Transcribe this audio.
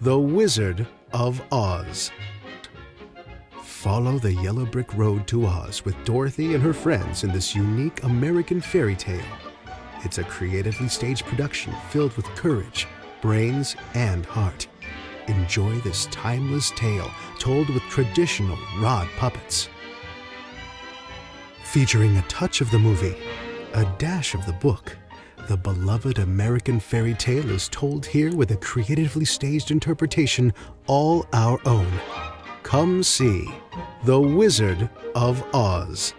The Wizard of Oz. Follow the yellow brick road to Oz with Dorothy and her friends in this unique American fairy tale. It's a creatively staged production filled with courage, brains, and heart. Enjoy this timeless tale told with traditional rod puppets. Featuring a touch of the movie, a dash of the book, the beloved American fairy tale is told here with a creatively staged interpretation all our own. Come see The Wizard of Oz.